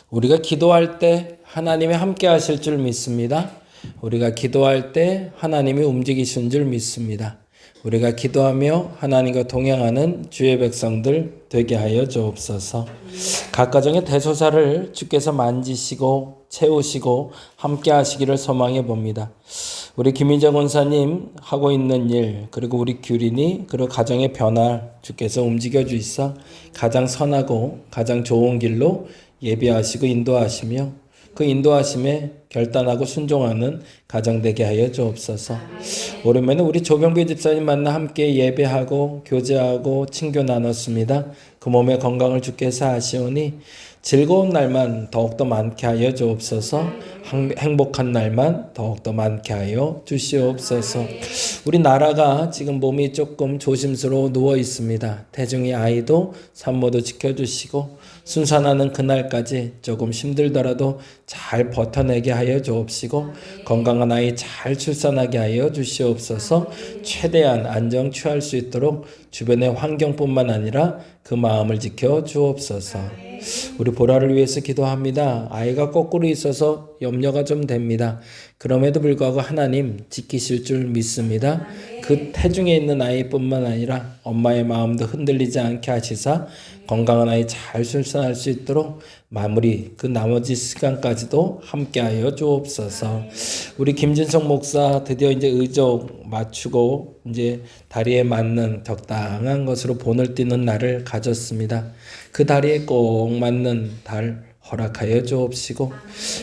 우리가 기도할 때 하나님이 함께 하실 줄 믿습니다. 우리가 기도할 때 하나님이 움직이신 줄 믿습니다. 우리가 기도하며 하나님과 동행하는 주의 백성들 되게 하여 주옵소서. 각 가정의 대소사를 주께서 만지시고 채우시고 함께 하시기를 소망해 봅니다. 우리 김희정 원사님 하고 있는 일, 그리고 우리 규린이, 그리고 가정의 변화 주께서 움직여 주시사 가장 선하고 가장 좋은 길로 예비하시고 인도하시며 그 인도하심에 결단하고 순종하는 가정 되게 하여 주옵소서. 오랜만에 우리 조병배 집사님 만나 함께 예배하고 교제하고 친교 나눴습니다. 그 몸의 건강을 주께서 하시오니 즐거운 날만 더욱더 많게 하여 주옵소서. 행복한 날만 더욱더 많게 하여 주시옵소서. 우리 나라가 지금 몸이 조금 조심스러워 누워 있습니다. 태중의 아이도 산모도 지켜주시고 순산하는 그날까지 조금 힘들더라도 잘 버텨내게 하여 주옵시고 건강한 아이 잘 출산하게 하여 주시옵소서. 최대한 안정 취할 수 있도록 주변의 환경뿐만 아니라 그 마음을 지켜 주옵소서. 우리 보라를 위해서 기도합니다. 아이가 거꾸로 있어서 염려가 좀 됩니다. 그럼에도 불구하고 하나님 지키실 줄 믿습니다. 그 태중에 있는 아이뿐만 아니라 엄마의 마음도 흔들리지 않게 하시사 건강한 아이 잘 출산할 수 있도록 마무리 그 나머지 시간까지도 함께하여 주옵소서. 우리 김진성 목사 드디어 이제 의족 맞추고 이제 다리에 맞는 적당한 것으로 본을 띄는 날을 가졌습니다. 그 다리에 꼭 맞는 달 허락하여 주옵시고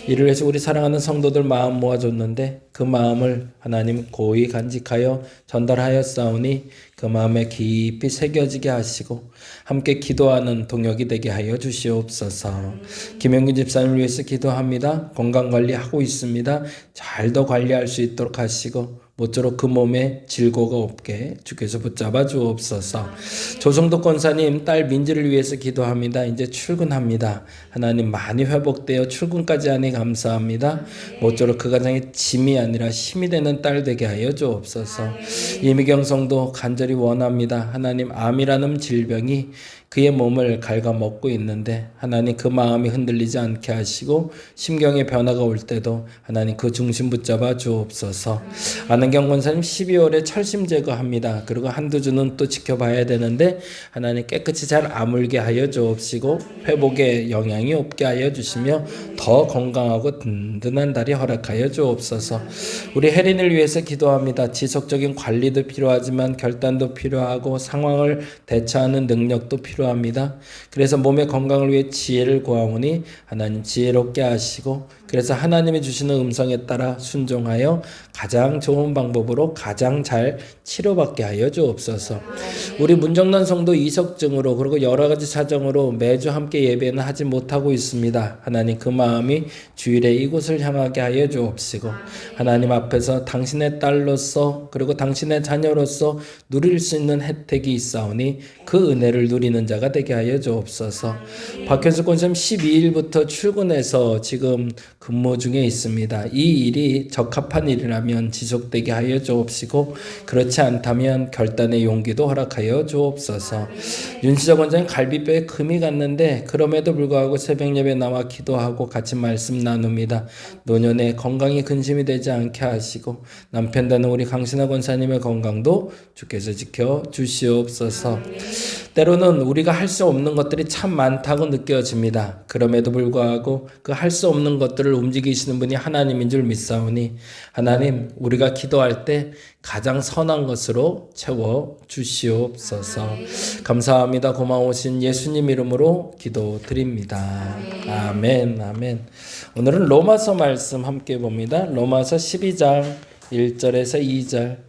이를 위해서 우리 사랑하는 성도들 마음 모아줬는데 그 마음을 하나님 고이 간직하여 전달하였사오니 그 마음에 깊이 새겨지게 하시고 함께 기도하는 동역이 되게 하여 주시옵소서. 김영균 집사님을 위해서 기도합니다. 건강관리하고 있습니다. 잘 더 관리할 수 있도록 하시고 모쪼록 그 몸에 질고가 없게 주께서 붙잡아 주옵소서. 조성도 권사님 딸 민지를 위해서 기도합니다. 이제 출근합니다. 하나님 많이 회복되어 출근까지 하니 감사합니다. 모쪼록 그 가정에 짐이 아니라 힘이 되는 딸 되게 하여 주옵소서. 이미경 성도 간절히 원합니다. 하나님 암이라는 질병이 그의 몸을 갉아먹고 있는데 하나님 그 마음이 흔들리지 않게 하시고 심경의 변화가 올 때도 하나님 그 중심 붙잡아 주옵소서. 안은경 권사님 12월에 철심 제거합니다. 그리고 한두 주는 또 지켜봐야 되는데 하나님 깨끗이 잘 아물게 하여 주옵시고 회복에 영향이 없게 하여 주시며 더 건강하고 든든한 다리 허락하여 주옵소서. 우리 혜린을 위해서 기도합니다. 지속적인 관리도 필요하지만 결단도 필요하고 상황을 대처하는 능력도 필요합니다. 그래서 몸의 건강을 위해 지혜를 구하오니 하나님 지혜롭게 하시고 그래서 하나님이 주시는 음성에 따라 순종하여 가장 좋은 방법으로 가장 잘 치료받게 하여 주옵소서. 우리 문정란 성도 이석증으로 그리고 여러 가지 사정으로 매주 함께 예배는 하지 못하고 있습니다. 하나님 그 마음이 주일에 이곳을 향하게 하여 주옵시고 하나님 앞에서 당신의 딸로서 그리고 당신의 자녀로서 누릴 수 있는 혜택이 있사오니 그 은혜를 누리는 자가 되게 하여 주옵소서. 박현수 권사님 12일부터 출근해서 지금 근무 중에 있습니다. 이 일이 적합한 일이라면 지속되게 하여 주옵시고 그렇지 않다면 결단의 용기도 허락하여 주옵소서. 윤시적 원장님 갈비뼈에 금이 갔는데 그럼에도 불구하고 새벽 예배 나와 기도하고 같이 말씀 나눕니다. 노년에 건강이 근심이 되지 않게 하시고 남편 되는 우리 강신하 권사님의 건강도 주께서 지켜 주시옵소서. 때로는 우리가 할 수 없는 것들이 참 많다고 느껴집니다. 그럼에도 불구하고 그 할 수 없는 것들을 움직이시는 분이 하나님인 줄 믿사오니 하나님 우리가 기도할 때 가장 선한 것으로 채워 주시옵소서. 감사합니다. 고마우신 예수님 이름으로 기도드립니다. 아멘 아멘. 오늘은 로마서 말씀 함께 봅니다. 로마서 12장 1절에서 2절.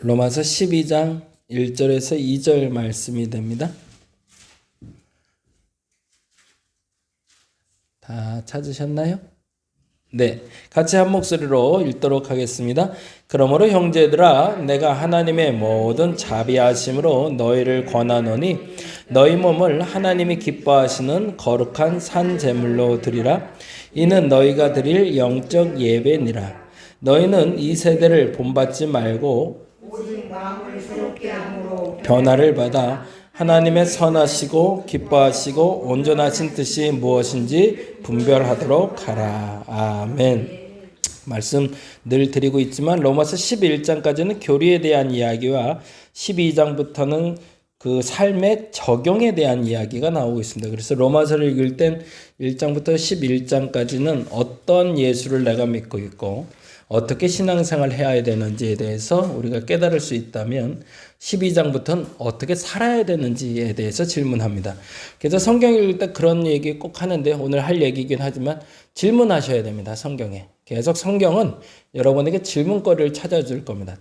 로마서 12장 1절에서 2절 말씀이 됩니다. 다 찾으셨나요? 네, 같이 한 목소리로 읽도록 하겠습니다. 그러므로 형제들아, 내가 하나님의 모든 자비하심으로 너희를 권하노니 너희 몸을 하나님이 기뻐하시는 거룩한 산 제물로 드리라. 이는 너희가 드릴 영적 예배니라. 너희는 이 세대를 본받지 말고 오직 마음을 새롭게 함으로 변화를 받아 하나님의 선하시고 기뻐하시고 온전하신 뜻이 무엇인지 분별하도록 하라. 아멘. 말씀 늘 드리고 있지만 로마서 11장까지는 교리에 대한 이야기와 12장부터는 그 삶의 적용에 대한 이야기가 나오고 있습니다. 그래서 로마서를 읽을 땐 1장부터 11장까지는 어떤 예수를 내가 믿고 있고 어떻게 신앙생활을 해야 되는지에 대해서 우리가 깨달을 수 있다면 12장부터는 어떻게 살아야 되는지에 대해서 질문합니다. 그래서 성경 읽을 때 그런 얘기 꼭 하는데 오늘 할 얘기이긴 하지만 질문하셔야 됩니다. 성경에. 계속 성경은 여러분에게 질문거리를 찾아줄 겁니다.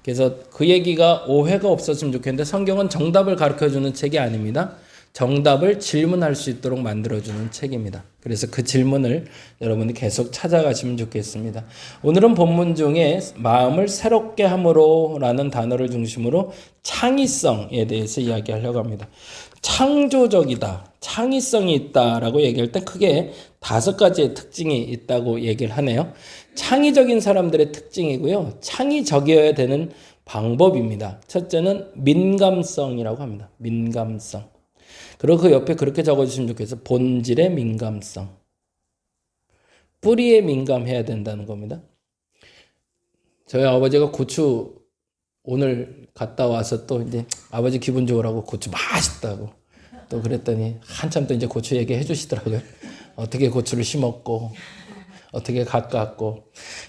그래서 그 얘기가 오해가 없었으면 좋겠는데 성경은 정답을 가르쳐주는 책이 아닙니다. 정답을 질문할 수 있도록 만들어주는 책입니다. 그래서 그 질문을 여러분이 계속 찾아가시면 좋겠습니다. 오늘은 본문 중에 마음을 새롭게 함으로 라는 단어를 중심으로 창의성에 대해서 이야기하려고 합니다. 창조적이다, 창의성이 있다라고 얘기할 때 크게 5가지의 특징이 있다고 얘기를 하네요. 창의적인 사람들의 특징이고요. 창의적이어야 되는 방법입니다. 첫째는 민감성이라고 합니다. 민감성. 그리고 그 옆에 그렇게 적어주시면 좋겠어요. 본질의 민감성. 뿌리에 민감해야 된다는 겁니다. 저희 아버지가 고추 오늘 갔다 와서 또 이제 아버지 기분 좋으라고 고추 맛있다고 또 그랬더니 한참 또 이제 고추 얘기해 주시더라고요. 어떻게 고추를 심었고 어떻게 가꿨고.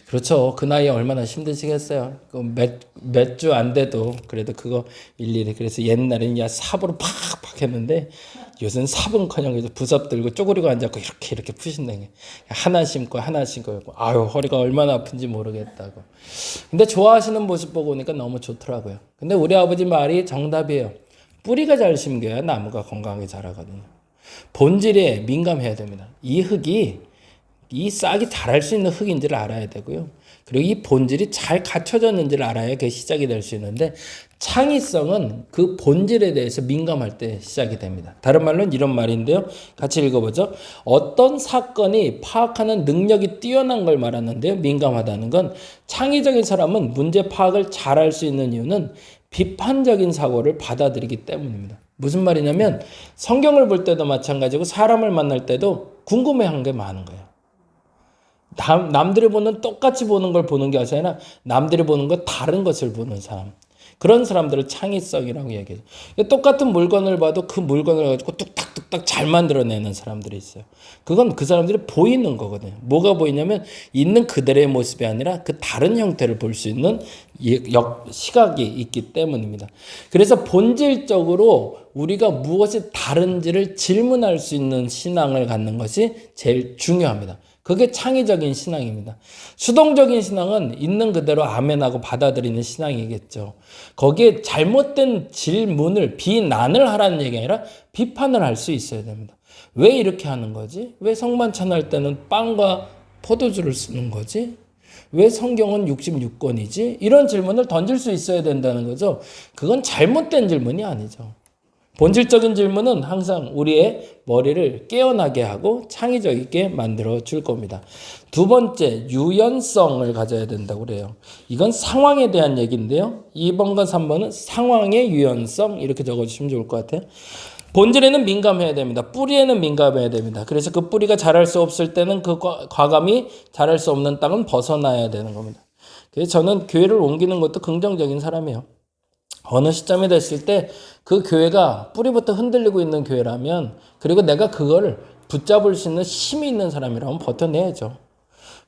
그렇죠. 그 나이에 얼마나 힘드시겠어요. 몇 주 안 돼도 그래도 그거 일일이. 그래서 옛날에는 야 삽으로 팍팍 했는데 요새는 삽은커녕 이제 부삽 들고 쪼그리고 앉았고 이렇게 푸신다는 게 하나 심고 아유 허리가 얼마나 아픈지 모르겠다고. 근데 좋아하시는 모습 보고 오니까 너무 좋더라고요. 근데 우리 아버지 말이 정답이에요. 뿌리가 잘 심겨야 나무가 건강하게 자라거든요. 본질에 민감해야 됩니다. 이 흙이 이 싹이 자랄 수 있는 흙인지를 알아야 되고요. 그리고 이 본질이 잘 갖춰졌는지를 알아야 그게 시작이 될 수 있는데 창의성은 그 본질에 대해서 민감할 때 시작이 됩니다. 다른 말로는 이런 말인데요. 같이 읽어보죠. 어떤 사건이 파악하는 능력이 뛰어난 걸 말하는데요. 민감하다는 건 창의적인 사람은 문제 파악을 잘할 수 있는 이유는 비판적인 사고를 받아들이기 때문입니다. 무슨 말이냐면 성경을 볼 때도 마찬가지고 사람을 만날 때도 궁금해한 게 많은 거예요. 남들이 보는 똑같이 보는 걸 보는 게 아니라 남들이 보는 것 다른 것을 보는 사람. 그런 사람들을 창의성이라고 얘기해요. 똑같은 물건을 봐도 그 물건을 가지고 뚝딱뚝딱 잘 만들어내는 사람들이 있어요. 그건 그 사람들이 보이는 거거든요. 뭐가 보이냐면 있는 그들의 모습이 아니라 그 다른 형태를 볼 수 있는 시각이 있기 때문입니다. 그래서 본질적으로 우리가 무엇이 다른지를 질문할 수 있는 신앙을 갖는 것이 제일 중요합니다. 그게 창의적인 신앙입니다. 수동적인 신앙은 있는 그대로 아멘하고 받아들이는 신앙이겠죠. 거기에 잘못된 질문을 비난을 하라는 얘기가 아니라 비판을 할 수 있어야 됩니다. 왜 이렇게 하는 거지? 왜 성만찬 할 때는 빵과 포도주를 쓰는 거지? 왜 성경은 66권이지? 이런 질문을 던질 수 있어야 된다는 거죠. 그건 잘못된 질문이 아니죠. 본질적인 질문은 항상 우리의 머리를 깨어나게 하고 창의적이게 만들어 줄 겁니다. 두 번째, 유연성을 가져야 된다고 그래요. 이건 상황에 대한 얘기인데요. 2번과 3번은 상황의 유연성 이렇게 적어주시면 좋을 것 같아요. 본질에는 민감해야 됩니다. 뿌리에는 민감해야 됩니다. 그래서 그 뿌리가 자랄 수 없을 때는 그 과감히 자랄 수 없는 땅은 벗어나야 되는 겁니다. 그래서 저는 교회를 옮기는 것도 긍정적인 사람이에요. 어느 시점이 됐을 때 그 교회가 뿌리부터 흔들리고 있는 교회라면 그리고 내가 그걸 붙잡을 수 있는 힘이 있는 사람이라면 버텨내야죠.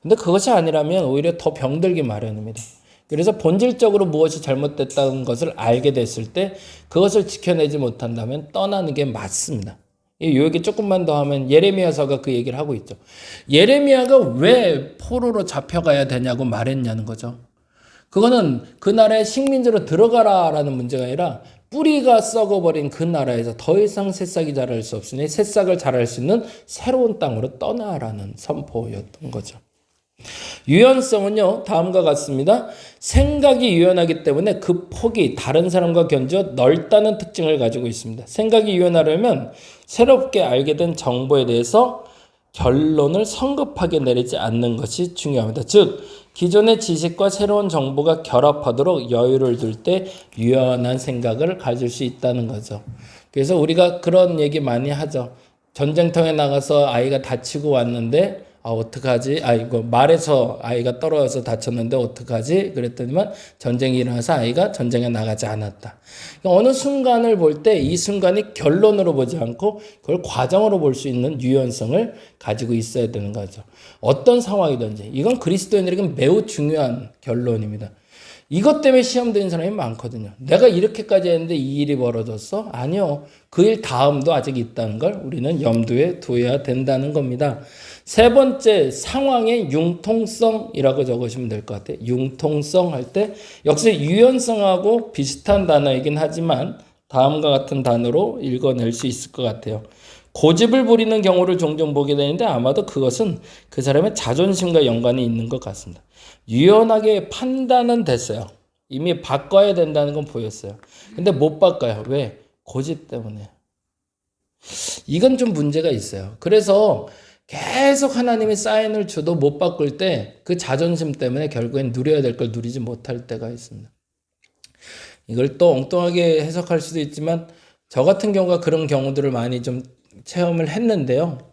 근데 그것이 아니라면 오히려 더 병들기 마련입니다. 그래서 본질적으로 무엇이 잘못됐다는 것을 알게 됐을 때 그것을 지켜내지 못한다면 떠나는 게 맞습니다. 이 얘기 조금만 더 하면 예레미야서가 그 얘기를 하고 있죠. 예레미야가 왜 포로로 잡혀가야 되냐고 말했냐는 거죠. 그거는 그 나라에 식민지로 들어가라라는 문제가 아니라 뿌리가 썩어버린 그 나라에서 더 이상 새싹이 자랄 수 없으니 새싹을 자랄 수 있는 새로운 땅으로 떠나라는 선포였던 거죠. 유연성은요, 다음과 같습니다. 생각이 유연하기 때문에 그 폭이 다른 사람과 견주어 넓다는 특징을 가지고 있습니다. 생각이 유연하려면 새롭게 알게 된 정보에 대해서 결론을 성급하게 내리지 않는 것이 중요합니다. 즉, 기존의 지식과 새로운 정보가 결합하도록 여유를 둘 때 유연한 생각을 가질 수 있다는 거죠. 그래서 우리가 그런 얘기 많이 하죠. 전쟁터에 나가서 아이가 다치고 왔는데 어떡하지? 이거 말에서 아이가 떨어져서 다쳤는데 어떡하지? 그랬더니만 전쟁이 일어나서 아이가 전쟁에 나가지 않았다. 그러니까 어느 순간을 볼 때 이 순간이 결론으로 보지 않고 그걸 과정으로 볼 수 있는 유연성을 가지고 있어야 되는 거죠. 어떤 상황이든지 이건 그리스도인들에게 매우 중요한 결론입니다. 이것 때문에 시험 드는 사람이 많거든요. 내가 이렇게까지 했는데 이 일이 벌어졌어? 아니요. 그 일 다음도 아직 있다는 걸 우리는 염두에 둬야 된다는 겁니다. 세 번째, 상황의 융통성이라고 적으시면 될 것 같아요. 융통성 할 때 역시 유연성하고 비슷한 단어이긴 하지만 다음과 같은 단어로 읽어낼 수 있을 것 같아요. 고집을 부리는 경우를 종종 보게 되는데 아마도 그것은 그 사람의 자존심과 연관이 있는 것 같습니다. 유연하게 판단은 됐어요. 이미 바꿔야 된다는 건 보였어요. 근데 못 바꿔요. 왜? 고집 때문에. 이건 좀 문제가 있어요. 그래서 계속 하나님이 사인을 줘도 못 바꿀 때 그 자존심 때문에 결국엔 누려야 될 걸 누리지 못할 때가 있습니다. 이걸 또 엉뚱하게 해석할 수도 있지만 저 같은 경우가 그런 경우들을 많이 좀 체험을 했는데요.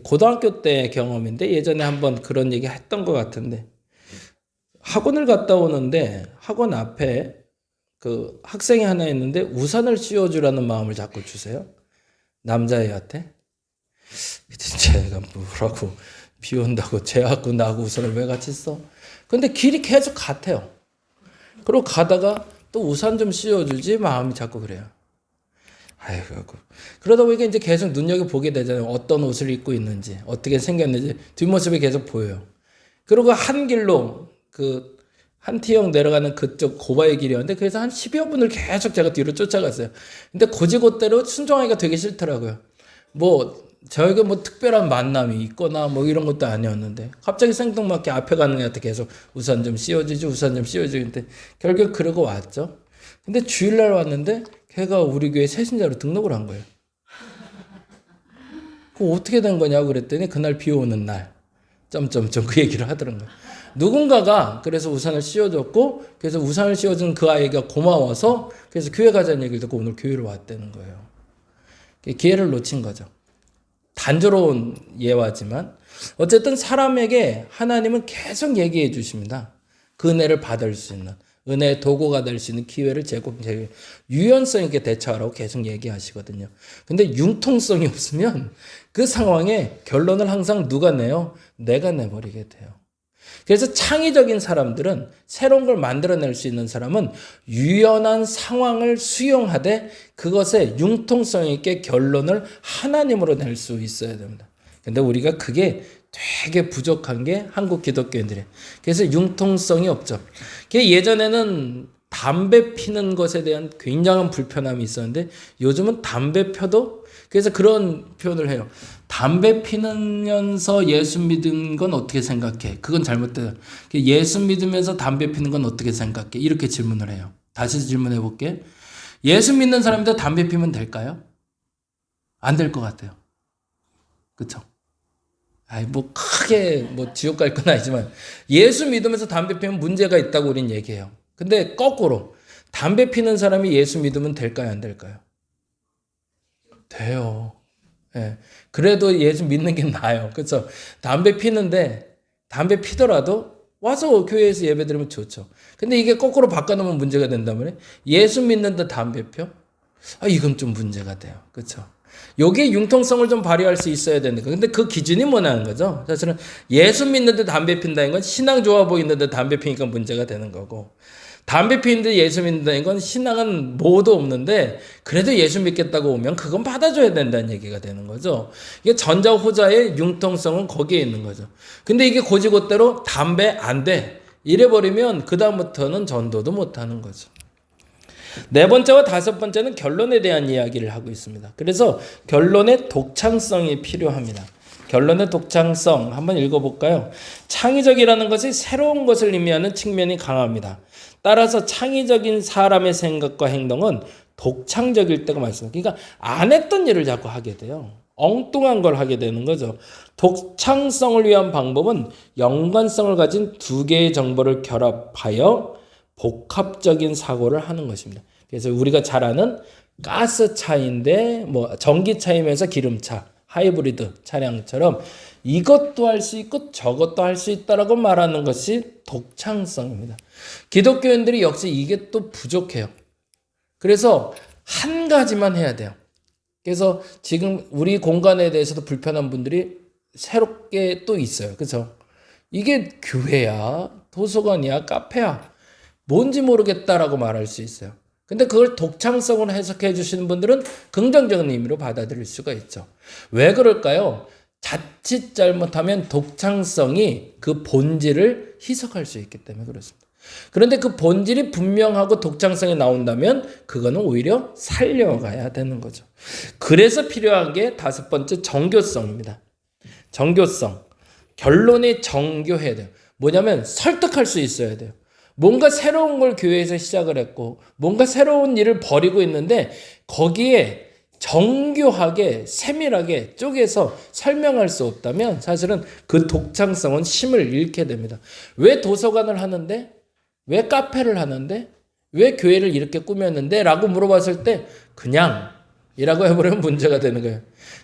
고등학교 때 경험인데 예전에 한번 그런 얘기 했던 것 같은데 학원을 갔다 오는데 학원 앞에 그 학생이 하나 있는데 우산을 씌워주라는 마음을 자꾸 주세요. 남자애한테. 제가 뭐라고 비 온다고 쟤하고 나하고 우산을 왜 같이 써? 근데 길이 계속 같아요. 그리고 가다가 또 우산 좀 씌워주지 마음이 자꾸 그래요. 아이고. 그러다 보니까 이제 계속 눈여겨보게 되잖아요. 어떤 옷을 입고 있는지, 어떻게 생겼는지 뒷모습이 계속 보여요. 그리고 한 길로 한 T형 내려가는 그쪽 고바의 길이었는데 그래서 한 10여 분을 계속 제가 뒤로 쫓아갔어요. 근데 고지고대로 순종하기가 되게 싫더라고요. 저에게 특별한 만남이 있거나 이런 것도 아니었는데 갑자기 생뚱맞게 앞에 가는 애한테 계속 우산 좀 씌워주지 우산 좀 씌워주지 근데 결국 그러고 왔죠. 근데 주일날 왔는데 걔가 우리 교회 새신자로 등록을 한 거예요. 그거 어떻게 된 거냐고 그랬더니 그날 비 오는 날 그 얘기를 하더라고요. 누군가가 그래서 우산을 씌워줬고 그래서 우산을 씌워준 그 아이가 고마워서 그래서 교회 가자는 얘기를 듣고 오늘 교회로 왔다는 거예요. 기회를 놓친 거죠. 단조로운 예화지만 어쨌든 사람에게 하나님은 계속 얘기해 주십니다. 그 은혜를 받을 수 있는 은혜의 도구가 될 수 있는 기회를 유연성 있게 대처하라고 계속 얘기하시거든요. 근데 융통성이 없으면 그 상황에 결론을 항상 누가 내요? 내가 내버리게 돼요. 그래서 창의적인 사람들은 새로운 걸 만들어낼 수 있는 사람은 유연한 상황을 수용하되 그것에 융통성 있게 결론을 하나님으로 낼 수 있어야 됩니다. 근데 우리가 그게 되게 부족한 게 한국 기독교인들이에요. 그래서 융통성이 없죠. 예전에는 담배 피는 것에 대한 굉장한 불편함이 있었는데 요즘은 담배 펴도 그래서 그런 표현을 해요. 담배 피면서 예수 믿은 건 어떻게 생각해? 그건 잘못돼요. 예수 믿으면서 담배 피는 건 어떻게 생각해? 이렇게 질문을 해요. 다시 질문해 볼게. 예수 믿는 사람인데 담배 피면 될까요? 안 될 것 같아요. 그렇죠? 크게 지옥 갈 건 아니지만 예수 믿으면서 담배 피면 문제가 있다고 우린 얘기해요. 근데 거꾸로 담배 피는 사람이 예수 믿으면 될까요? 안 될까요? 돼요. 예. 그래도 예수 믿는 게 나아요. 그렇죠? 담배 피더라도 와서 교회에서 예배 드리면 좋죠. 근데 이게 거꾸로 바꿔놓으면 문제가 된다면 예수 믿는데 담배 펴? 이건 좀 문제가 돼요. 그렇죠? 요게 융통성을 좀 발휘할 수 있어야 되는 거. 근데 그 기준이 뭐냐는 거죠. 사실은 예수 믿는데 담배 핀다는 건 신앙 좋아 보이는데 담배 피니까 문제가 되는 거고 담배 피는데 예수 믿는다는 건 신앙은 뭐도 없는데 그래도 예수 믿겠다고 오면 그건 받아줘야 된다는 얘기가 되는 거죠. 이게 전자 후자의 융통성은 거기에 있는 거죠. 근데 이게 고지고대로 담배 안 돼. 이래버리면 그 다음부터는 전도도 못하는 거죠. 네 번째와 다섯 번째는 결론에 대한 이야기를 하고 있습니다. 그래서 결론의 독창성이 필요합니다. 결론의 독창성 한번 읽어볼까요? 창의적이라는 것이 새로운 것을 의미하는 측면이 강합니다. 따라서 창의적인 사람의 생각과 행동은 독창적일 때가 많습니다. 그러니까 안 했던 일을 자꾸 하게 돼요. 엉뚱한 걸 하게 되는 거죠. 독창성을 위한 방법은 연관성을 가진 두 개의 정보를 결합하여 복합적인 사고를 하는 것입니다. 그래서 우리가 잘 아는 가스 차인데 뭐 전기 차이면서 기름차, 하이브리드 차량처럼 이것도 할 수 있고 저것도 할 수 있다라고 말하는 것이 독창성입니다. 기독교인들이 역시 이게 또 부족해요. 그래서 한 가지만 해야 돼요. 그래서 지금 우리 공간에 대해서도 불편한 분들이 새롭게 또 있어요. 그렇죠? 이게 교회야, 도서관이야, 카페야, 뭔지 모르겠다라고 말할 수 있어요. 근데 그걸 독창성으로 해석해 주시는 분들은 긍정적인 의미로 받아들일 수가 있죠. 왜 그럴까요? 자칫 잘못하면 독창성이 그 본질을 희석할 수 있기 때문에 그렇습니다. 그런데 그 본질이 분명하고 독창성이 나온다면 그거는 오히려 살려가야 되는 거죠. 그래서 필요한 게 다섯 번째 정교성입니다. 정교성. 결론이 정교해야 돼요. 뭐냐면 설득할 수 있어야 돼요. 뭔가 새로운 걸 교회에서 시작을 했고 뭔가 새로운 일을 벌이고 있는데 거기에 정교하게 세밀하게 쪼개서 설명할 수 없다면 사실은 그 독창성은 힘을 잃게 됩니다. 왜 도서관을 하는데? 왜 카페를 하는데? 왜 교회를 이렇게 꾸몄는데? 라고 물어봤을 때 그냥 이라고 해버리면 문제가 되는 거예요.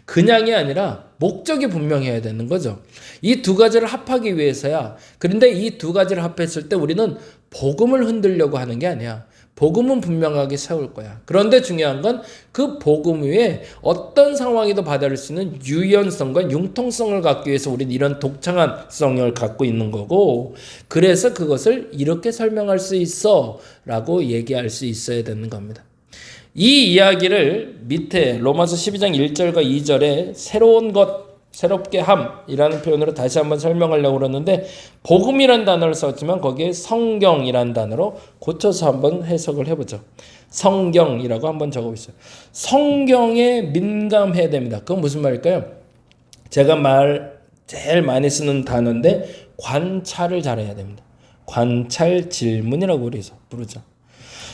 그냥이 아니라 목적이 분명해야 되는 거죠. 이 두 가지를 합하기 위해서야. 그런데 이 두 가지를 합했을 때 우리는 복음을 흔들려고 하는 게 아니야. 복음은 분명하게 세울 거야. 그런데 중요한 건 그 복음 위에 어떤 상황에도 받아들일 수 있는 유연성과 융통성을 갖기 위해서 우리는 이런 독창한 성을 갖고 있는 거고 그래서 그것을 이렇게 설명할 수 있어 라고 얘기할 수 있어야 되는 겁니다. 이 이야기를 밑에 로마서 12장 1절과 2절에 새로운 것, 새롭게 함이라는 표현으로 다시 한번 설명하려고 그러는데 복음이라는 단어를 썼지만 거기에 성경이라는 단어로 고쳐서 한번 해석을 해보죠. 성경이라고 한번 적어보세요. 성경에 민감해야 됩니다. 그건 무슨 말일까요? 제가 제일 많이 쓰는 단어인데 관찰을 잘해야 됩니다. 관찰 질문이라고 우리서 부르죠.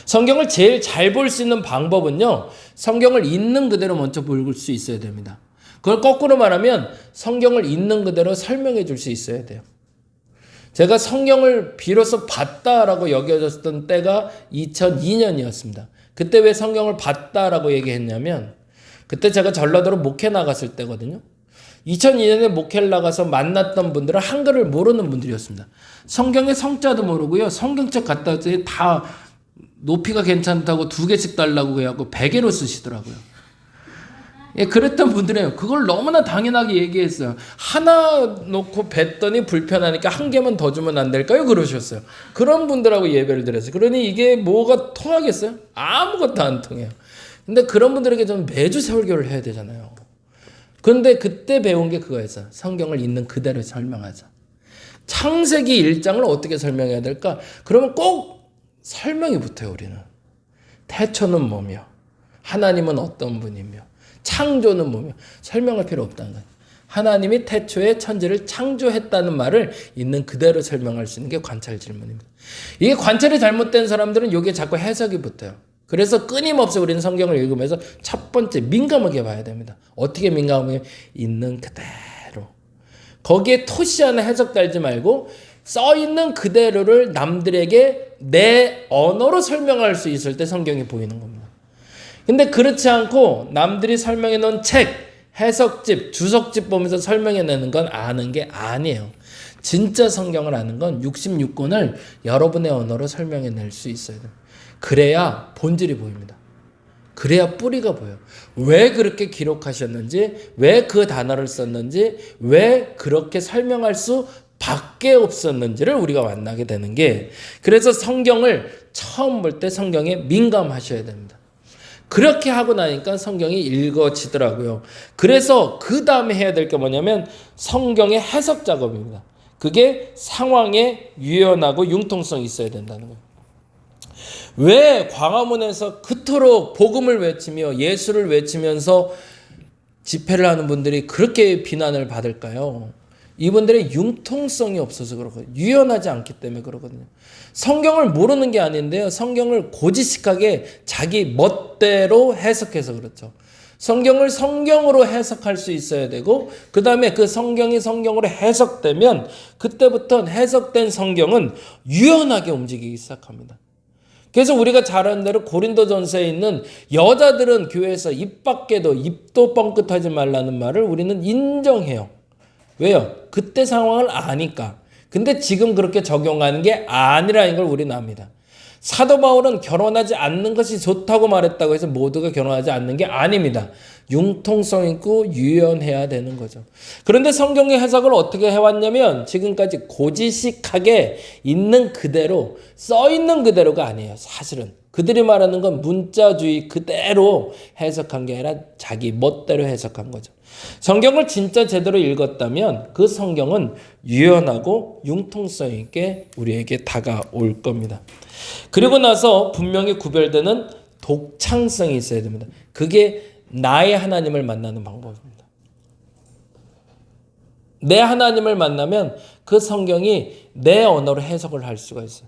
성경을 제일 잘 볼 수 있는 방법은요. 성경을 있는 그대로 먼저 볼 수 있어야 됩니다. 그걸 거꾸로 말하면 성경을 있는 그대로 설명해 줄 수 있어야 돼요. 제가 성경을 비로소 봤다라고 여겨졌던 때가 2002년이었습니다. 그때 왜 성경을 봤다라고 얘기했냐면 그때 제가 전라도로 목회 나갔을 때거든요. 2002년에 목회를 나가서 만났던 분들은 한글을 모르는 분들이었습니다. 성경의 성자도 모르고요. 성경책 갖다 왔더니 다 높이가 괜찮다고 2개씩 달라고 해갖고 베개로 쓰시더라고요. 예, 그랬던 분들이에요. 그걸 너무나 당연하게 얘기했어요. 하나 놓고 뵀더니 불편하니까 한 개만 더 주면 안 될까요? 그러셨어요. 그런 분들하고 예배를 드렸어요. 그러니 이게 뭐가 통하겠어요? 아무것도 안 통해요. 근데 그런 분들에게 좀 매주 세월교를 해야 되잖아요. 그런데 그때 배운 게 그거였어요. 성경을 있는 그대로 설명하자. 창세기 1장을 어떻게 설명해야 될까? 그러면 꼭 설명이 붙어요, 우리는. 태초는 뭐며, 하나님은 어떤 분이며, 창조는 뭐며, 설명할 필요 없다는 거예요. 하나님이 태초에 천지를 창조했다는 말을 있는 그대로 설명할 수 있는 게 관찰 질문입니다. 이게 관찰이 잘못된 사람들은 이게 자꾸 해석이 붙어요. 그래서 끊임없이 우리는 성경을 읽으면서 첫 번째 민감하게 봐야 됩니다. 어떻게 민감하게? 있는 그대로. 거기에 토시 하나 해석 달지 말고 써있는 그대로를 남들에게 내 언어로 설명할 수 있을 때 성경이 보이는 겁니다. 근데 그렇지 않고 남들이 설명해 놓은 책, 해석집, 주석집 보면서 설명해내는 건 아는 게 아니에요. 진짜 성경을 아는 건 66권을 여러분의 언어로 설명해낼 수 있어야 돼요. 그래야 본질이 보입니다. 그래야 뿌리가 보여요. 왜 그렇게 기록하셨는지, 왜 그 단어를 썼는지, 왜 그렇게 설명할 수 밖에 없었는지를 우리가 만나게 되는 게, 그래서 성경을 처음 볼 때 성경에 민감하셔야 됩니다. 그렇게 하고 나니까 성경이 읽어지더라고요. 그래서 그 다음에 해야 될 게 뭐냐면 성경의 해석 작업입니다. 그게 상황에 유연하고 융통성이 있어야 된다는 거예요. 왜 광화문에서 그토록 복음을 외치며 예수를 외치면서 집회를 하는 분들이 그렇게 비난을 받을까요? 이분들의 융통성이 없어서 그렇거든요. 유연하지 않기 때문에 그러거든요. 성경을 모르는 게 아닌데요. 성경을 고지식하게 자기 멋대로 해석해서 그렇죠. 성경을 성경으로 해석할 수 있어야 되고 그 다음에 그 성경이 성경으로 해석되면 그때부터 해석된 성경은 유연하게 움직이기 시작합니다. 그래서 우리가 잘 아는 대로 고린도전서에 있는 여자들은 교회에서 입 밖에도 입도 뻥끗하지 말라는 말을 우리는 인정해요. 왜요? 그때 상황을 아니까. 근데 지금 그렇게 적용하는 게 아니라는 걸 우리는 압니다. 사도 바울은 결혼하지 않는 것이 좋다고 말했다고 해서 모두가 결혼하지 않는 게 아닙니다. 융통성 있고 유연해야 되는 거죠. 그런데 성경의 해석을 어떻게 해왔냐면 지금까지 고지식하게 있는 그대로 써 있는 그대로가 아니에요. 사실은 그들이 말하는 건 문자주의 그대로 해석한 게 아니라 자기 멋대로 해석한 거죠. 성경을 진짜 제대로 읽었다면 그 성경은 유연하고 융통성 있게 우리에게 다가올 겁니다. 그리고 나서 분명히 구별되는 독창성이 있어야 됩니다. 그게 나의 하나님을 만나는 방법입니다. 내 하나님을 만나면 그 성경이 내 언어로 해석을 할 수가 있어요.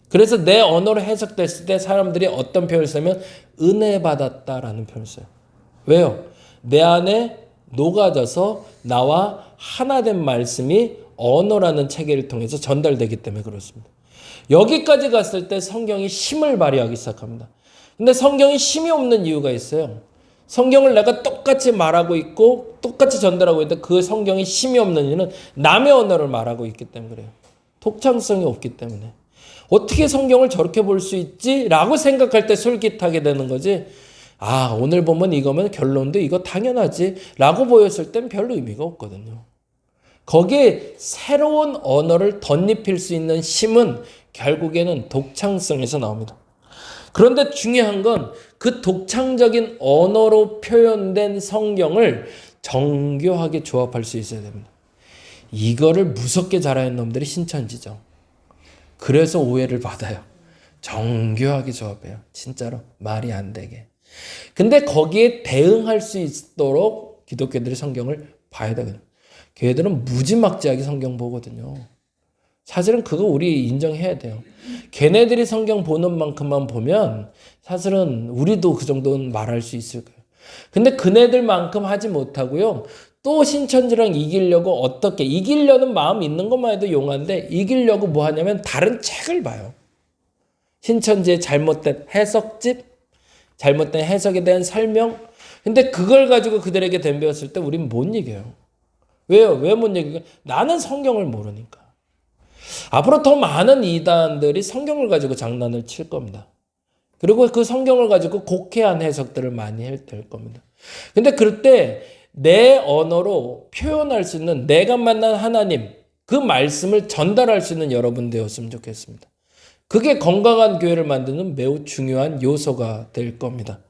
그래서 내 언어로 해석됐을 때 사람들이 어떤 표현을 쓰면 은혜 받았다라는 표현을 써요. 왜요? 내 안에 녹아져서 나와 하나 된 말씀이 언어라는 체계를 통해서 전달되기 때문에 그렇습니다. 여기까지 갔을 때 성경이 힘을 발휘하기 시작합니다. 근데 성경이 힘이 없는 이유가 있어요. 성경을 내가 똑같이 말하고 있고 똑같이 전달하고 있는데 그 성경이 힘이 없는 이유는 남의 언어를 말하고 있기 때문에 그래요. 독창성이 없기 때문에. 어떻게 성경을 저렇게 볼 수 있지? 라고 생각할 때 솔깃하게 되는 거지. 아, 오늘 보면 이거면 결론도 이거 당연하지 라고 보였을 땐 별로 의미가 없거든요. 거기에 새로운 언어를 덧입힐 수 있는 힘은 결국에는 독창성에서 나옵니다. 그런데 중요한 건 그 독창적인 언어로 표현된 성경을 정교하게 조합할 수 있어야 됩니다. 이거를 무섭게 잘하는 놈들이 신천지죠. 그래서 오해를 받아요. 정교하게 조합해요. 진짜로 말이 안 되게. 근데 거기에 대응할 수 있도록 기독교들이 성경을 봐야 되거든요. 걔들은 무지막지하게 성경 보거든요. 사실은 그거 우리 인정해야 돼요. 걔네들이 성경 보는 만큼만 보면 사실은 우리도 그 정도는 말할 수 있을 거예요. 근데 그네들만큼 하지 못하고요. 또 신천지랑 이기려고 어떻게 이기려는 마음 있는 것만 해도 용한데 이기려고 뭐 하냐면 다른 책을 봐요. 신천지의 잘못된 해석집, 잘못된 해석에 대한 설명. 근데 그걸 가지고 그들에게 덤벼었을 때 우린 못 이겨요. 왜요? 왜 못 이겨요? 나는 성경을 모르니까. 앞으로 더 많은 이단들이 성경을 가지고 장난을 칠 겁니다. 그리고 그 성경을 가지고 곡해한 해석들을 많이 될 겁니다. 근데 그럴 때 내 언어로 표현할 수 있는 내가 만난 하나님, 그 말씀을 전달할 수 있는 여러분 되었으면 좋겠습니다. 그게 건강한 교회를 만드는 매우 중요한 요소가 될 겁니다.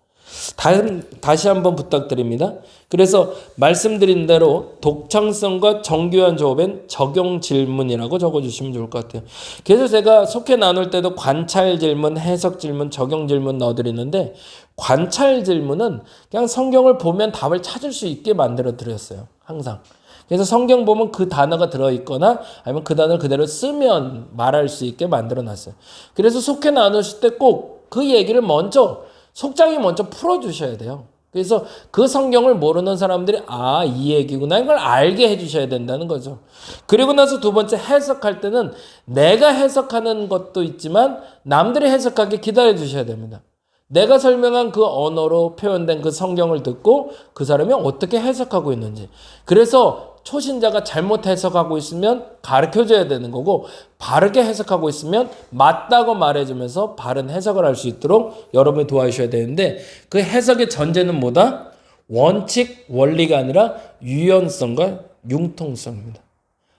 다시 한번 부탁드립니다. 그래서 말씀드린 대로 독창성과 정교한 조합엔 적용 질문이라고 적어주시면 좋을 것 같아요. 그래서 제가 속해 나눌 때도 관찰 질문, 해석 질문, 적용 질문 넣어드리는데 관찰 질문은 그냥 성경을 보면 답을 찾을 수 있게 만들어 드렸어요. 항상. 그래서 성경 보면 그 단어가 들어있거나 아니면 그 단어를 그대로 쓰면 말할 수 있게 만들어 놨어요. 그래서 속해 나누실 때 꼭 그 얘기를 먼저 속장이 먼저 풀어주셔야 돼요. 그래서 그 성경을 모르는 사람들이 아, 이 얘기구나 이걸 알게 해주셔야 된다는 거죠. 그리고 나서 두 번째 해석할 때는 내가 해석하는 것도 있지만 남들이 해석하게 기다려 주셔야 됩니다. 내가 설명한 그 언어로 표현된 그 성경을 듣고 그 사람이 어떻게 해석하고 있는지. 그래서 초신자가 잘못 해석하고 있으면 가르쳐줘야 되는 거고 바르게 해석하고 있으면 맞다고 말해주면서 바른 해석을 할 수 있도록 여러분이 도와주셔야 되는데 그 해석의 전제는 뭐다? 원칙, 원리가 아니라 유연성과 융통성입니다.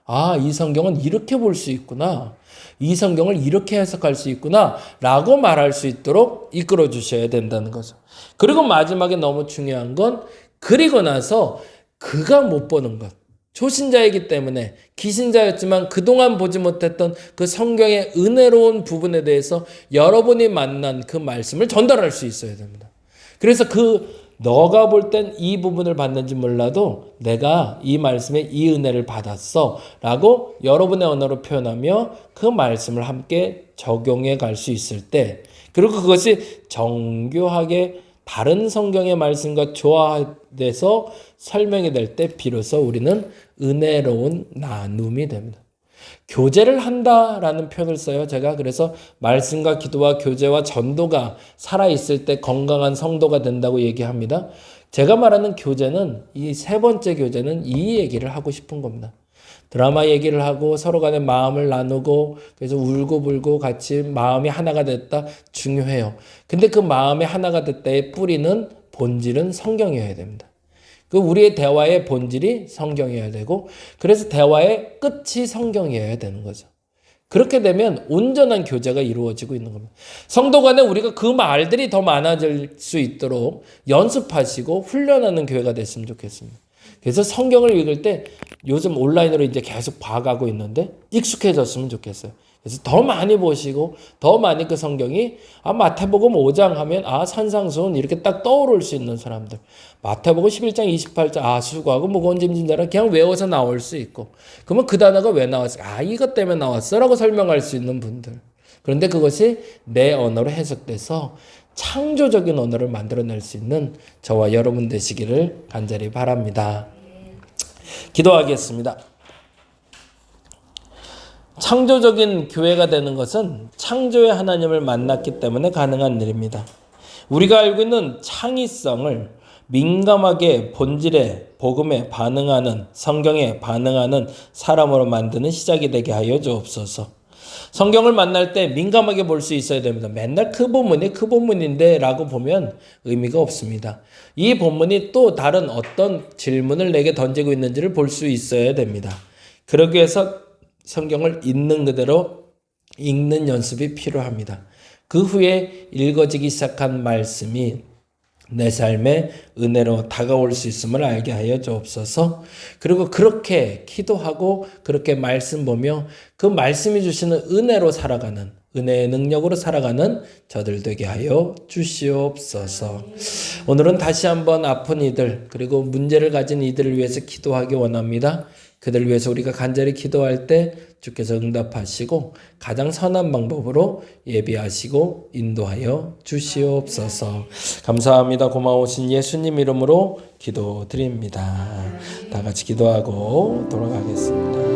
아, 이 성경은 이렇게 볼 수 있구나. 이 성경을 이렇게 해석할 수 있구나. 라고 말할 수 있도록 이끌어 주셔야 된다는 거죠. 그리고 마지막에 너무 중요한 건 그리고 나서 그가 못 보는 것. 초신자이기 때문에 기신자였지만 그동안 보지 못했던 그 성경의 은혜로운 부분에 대해서 여러분이 만난 그 말씀을 전달할 수 있어야 됩니다. 그래서 그 너가 볼 땐 이 부분을 받는지 몰라도 내가 이 말씀에 이 은혜를 받았어 라고 여러분의 언어로 표현하며 그 말씀을 함께 적용해 갈 수 있을 때, 그리고 그것이 정교하게 다른 성경의 말씀과 조화돼서 설명이 될 때 비로소 우리는 은혜로운 나눔이 됩니다. 교제를 한다라는 표현을 써요. 제가 그래서 말씀과 기도와 교제와 전도가 살아있을 때 건강한 성도가 된다고 얘기합니다. 제가 말하는 교제는, 이 세 번째 교제는 이 얘기를 하고 싶은 겁니다. 드라마 얘기를 하고 서로 간에 마음을 나누고 그래서 울고불고 같이 마음이 하나가 됐다, 중요해요. 근데 그 마음이 하나가 됐다의 뿌리는, 본질은 성경이어야 됩니다. 그 우리의 대화의 본질이 성경이어야 되고, 그래서 대화의 끝이 성경이어야 되는 거죠. 그렇게 되면 온전한 교제가 이루어지고 있는 겁니다. 성도 간에 우리가 그 말들이 더 많아질 수 있도록 연습하시고 훈련하는 교회가 됐으면 좋겠습니다. 그래서 성경을 읽을 때 요즘 온라인으로 이제 계속 봐가고 있는데 익숙해졌으면 좋겠어요. 그래서 더 많이 보시고 더 많이 그 성경이 마태복음 5장 하면 산상수훈 이렇게 딱 떠오를 수 있는 사람들, 마태복음 11장 28장 수고하고 무거운 짐진 자라 그냥 외워서 나올 수 있고, 그러면 그 단어가 왜 나왔어? 이것 때문에 나왔어 라고 설명할 수 있는 분들. 그런데 그것이 내 언어로 해석돼서 창조적인 언어를 만들어낼 수 있는 저와 여러분 되시기를 간절히 바랍니다. 기도하겠습니다. 창조적인 교회가 되는 것은 창조의 하나님을 만났기 때문에 가능한 일입니다. 우리가 알고 있는 창의성을 민감하게 본질에, 복음에 반응하는, 성경에 반응하는 사람으로 만드는 시작이 되게 하여 주옵소서. 성경을 만날 때 민감하게 볼 수 있어야 됩니다. 맨날 그 본문인데 라고 보면 의미가 없습니다. 이 본문이 또 다른 어떤 질문을 내게 던지고 있는지를 볼 수 있어야 됩니다. 그러기 위해서 성경을 있는 그대로 읽는 연습이 필요합니다. 그 후에 읽어지기 시작한 말씀이 내 삶에 은혜로 다가올 수 있음을 알게 하여 주옵소서. 그리고 그렇게 기도하고 그렇게 말씀 보며 그 말씀이 주시는 은혜로 살아가는, 은혜의 능력으로 살아가는 저들 되게 하여 주시옵소서. 오늘은 다시 한번 아픈 이들, 그리고 문제를 가진 이들을 위해서 기도하기 원합니다. 그들을 위해서 우리가 간절히 기도할 때 주께서 응답하시고 가장 선한 방법으로 예비하시고 인도하여 주시옵소서. 감사합니다. 고마우신 예수님 이름으로 기도드립니다. 다 같이 기도하고 돌아가겠습니다.